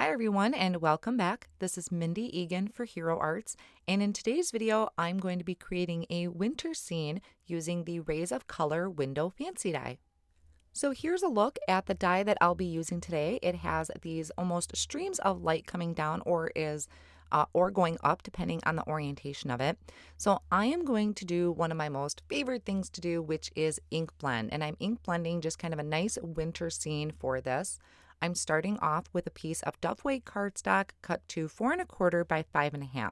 Hi everyone and welcome back. This is Mindy Egan for Hero Arts, and in today's video I'm going to be creating a winter scene using the Rays of Color window fancy die. So here's a look at the die that I'll be using today. It has these almost streams of light coming down or going up depending on the orientation of it. So I am going to do one of my most favorite things to do, which is ink blend, and I'm ink blending just kind of a nice winter scene for this. I'm starting off with a piece of duff weight cardstock cut to 4¼ by 5½.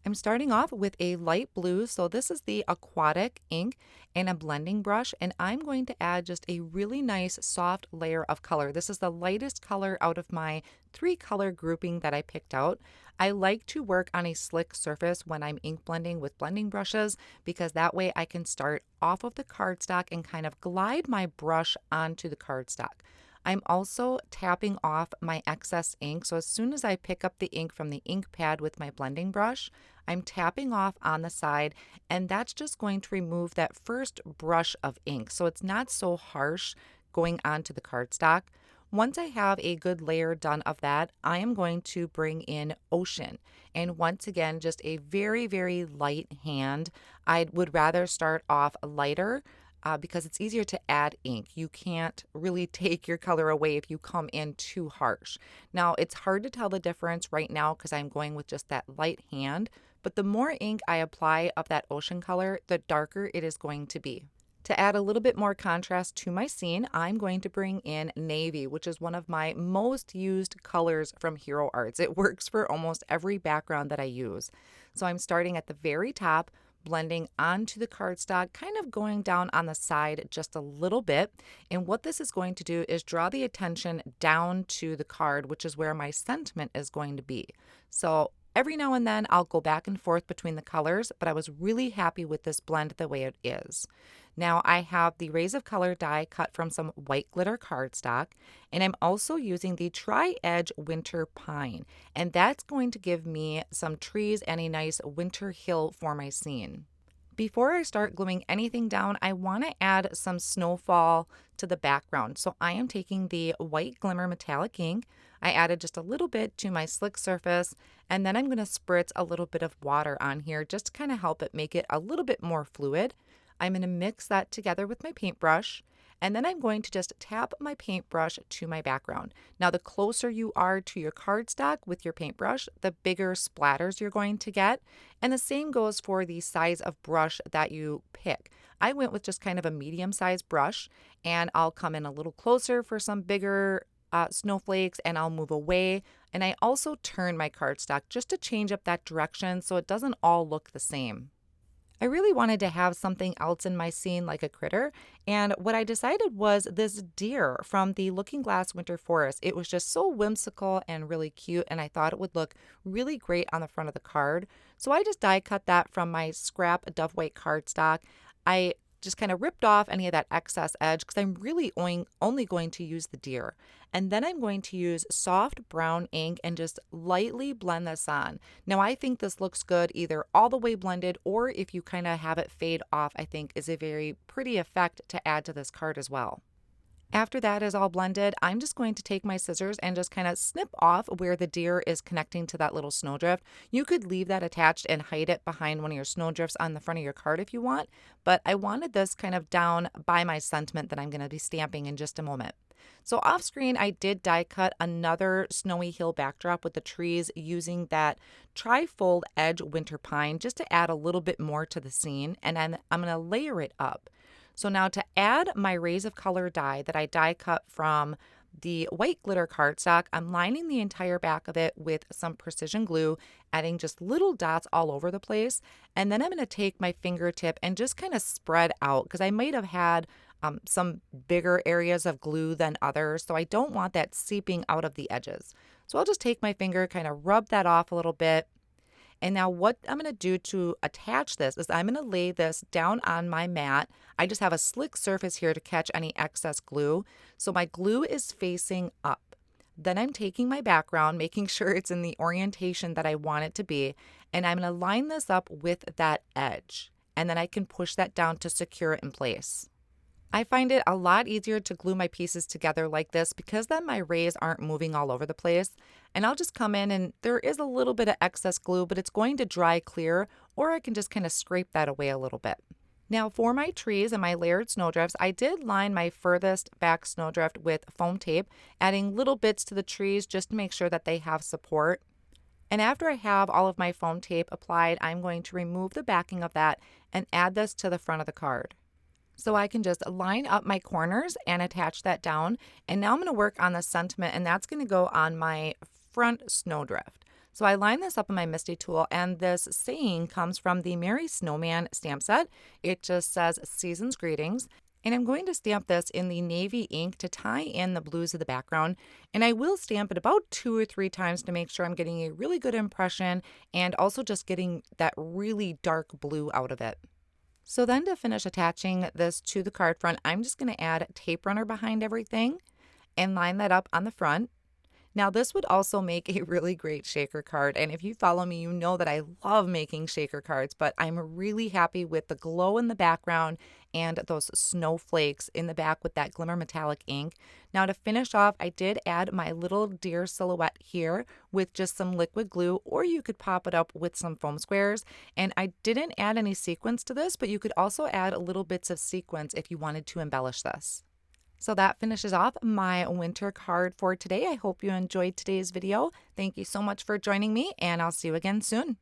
I'm starting off with a light blue, so this is the Aquatic ink, and a blending brush, and I'm going to add just a really nice soft layer of color. This is the lightest color out of my 3-color grouping that I picked out. I like to work on a slick surface when I'm ink blending with blending brushes because that way I can start off of the cardstock and kind of glide my brush onto the cardstock. I'm also tapping off my excess ink, so as soon as I pick up the ink from the ink pad with my blending brush, I'm tapping off on the side, and that's just going to remove that first brush of ink, so it's not so harsh going onto the cardstock. Once I have a good layer done of that, I am going to bring in Ocean, and once again, just a very, very light hand. I would rather start off lighter because it's easier to add ink. You can't really take your color away if you come in too harsh. Now, it's hard to tell the difference right now because I'm going with just that light hand, but the more ink I apply of that ocean color, the darker it is going to be. To add a little bit more contrast to my scene, I'm going to bring in Navy, which is one of my most used colors from Hero Arts. It works for almost every background that I use. So I'm starting at the very top, blending onto the cardstock, kind of going down on the side just a little bit. And what this is going to do is draw the attention down to the card, which is where my sentiment is going to be. So every now and then I'll go back and forth between the colors, but I was really happy with this blend the way it is. Now I have the Rays of Color die cut from some white glitter cardstock, and I'm also using the Tri-Edge Winter Pine, and that's going to give me some trees and a nice winter hill for my scene. Before I start gluing anything down, I want to add some Snowfall to the background. So I am taking the white Glimmer metallic ink. I added just a little bit to my slick surface, and then I'm going to spritz a little bit of water on here just to kind of help it make it a little bit more fluid. I'm going to mix that together with my paintbrush, and then I'm going to just tap my paintbrush to my background. Now, the closer you are to your cardstock with your paintbrush, the bigger splatters you're going to get, and the same goes for the size of brush that you pick. I went with just kind of a medium-sized brush, and I'll come in a little closer for some bigger snowflakes, and I'll move away. And I also turn my cardstock just to change up that direction so it doesn't all look the same. I really wanted to have something else in my scene like a critter, and what I decided was this deer from the Looking Glass Winter Forest. It was just so whimsical and really cute, and I thought it would look really great on the front of the card. So I just die cut that from my scrap duff weight cardstock. I just kind of ripped off any of that excess edge because I'm really only going to use the deer. And then I'm going to use soft brown ink and just lightly blend this on. Now I think this looks good either all the way blended, or if you kind of have it fade off, I think is a very pretty effect to add to this card as well. After that is all blended, I'm just going to take my scissors and just kind of snip off where the deer is connecting to that little snowdrift. You could leave that attached and hide it behind one of your snowdrifts on the front of your card if you want, but I wanted this kind of down by my sentiment that I'm going to be stamping in just a moment. So off screen, I did die cut another snowy hill backdrop with the trees using that tri-fold edge winter pine just to add a little bit more to the scene, and then I'm going to layer it up. So now to add my Rays of Color die that I die cut from the white glitter cardstock, I'm lining the entire back of it with some precision glue, adding just little dots all over the place. And then I'm going to take my fingertip and just kind of spread out because I might have had some bigger areas of glue than others. So I don't want that seeping out of the edges. So I'll just take my finger, kind of rub that off a little bit. And now what I'm going to do to attach this is I'm going to lay this down on my mat. I just have a slick surface here to catch any excess glue. So my glue is facing up. Then I'm taking my background, making sure it's in the orientation that I want it to be, and I'm going to line this up with that edge. And then I can push that down to secure it in place. I find it a lot easier to glue my pieces together like this because then my rays aren't moving all over the place. And I'll just come in and there is a little bit of excess glue, but it's going to dry clear, or I can just kind of scrape that away a little bit. Now for my trees and my layered snowdrifts, I did line my furthest back snowdrift with foam tape, adding little bits to the trees just to make sure that they have support. And after I have all of my foam tape applied, I'm going to remove the backing of that and add this to the front of the card. So I can just line up my corners and attach that down. And now I'm going to work on the sentiment, and that's going to go on my front snowdrift. So I line this up in my Misty tool, and this saying comes from the Merry Snowman stamp set. It just says Season's Greetings. And I'm going to stamp this in the navy ink to tie in the blues of the background. And I will stamp it about 2 or 3 times to make sure I'm getting a really good impression and also just getting that really dark blue out of it. So then to finish attaching this to the card front, I'm just going to add tape runner behind everything and line that up on the front. Now this would also make a really great shaker card, and if you follow me, you know that I love making shaker cards, but I'm really happy with the glow in the background and those snowflakes in the back with that Glimmer metallic ink. Now to finish off, I did add my little deer silhouette here with just some liquid glue, or you could pop it up with some foam squares. And I didn't add any sequins to this, but you could also add little bits of sequins if you wanted to embellish this. So that finishes off my winter card for today. I hope you enjoyed today's video. Thank you so much for joining me, and I'll see you again soon.